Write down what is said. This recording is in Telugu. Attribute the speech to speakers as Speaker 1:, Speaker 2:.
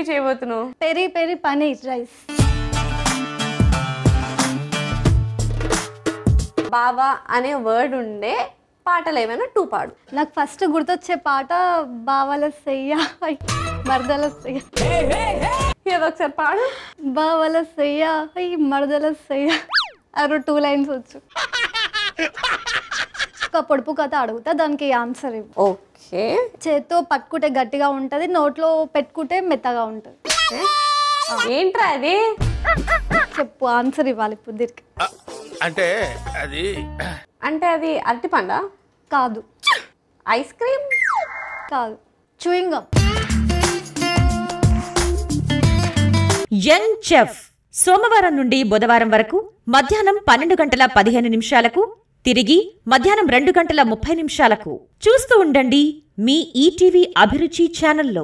Speaker 1: చేయబోతున్నావు?
Speaker 2: Peri peri paneer rice.
Speaker 1: బావా అనే వర్డ్ ఉండే పాటలు ఏమైనా 2 పాడు.
Speaker 2: నాకు ఫస్ట్ గుర్తొచ్చే పాట బావల సెయ్య మరదల సెయ్య.
Speaker 1: ఏదో ఒకసారి పాడు.
Speaker 2: బావల సెయ్య మరదల సెయ్య. అరు 2 లైన్స్ వచ్చు. ఒక పొడుపు కథ అడుగుతా, దానికి ఆన్సర్ ఇవ్వు.
Speaker 1: ఓకే.
Speaker 2: చేత్తో పట్టుకుంటే గట్టిగా ఉంటుంది, నోట్లో పెట్టుకుంటే మెత్తగా ఉంటుంది.
Speaker 1: ఏంట్రా అది?
Speaker 2: చెప్పు, ఆన్సర్ ఇవ్వాలి ఇప్పుడు దీనికి.
Speaker 3: అంటే
Speaker 1: అది అరటిపండా?
Speaker 2: కాదు.
Speaker 1: Ice cream?
Speaker 2: కాదు. Chewing gum.
Speaker 4: యంగ్ చెఫ్ సోమవారం నుండి బుధవారం వరకు మధ్యాహ్నం 12:15 తిరిగి మధ్యాహ్నం 2:30 చూస్తూ ఉండండి మీ ఈటీవీ అభిరుచి ఛానల్లో.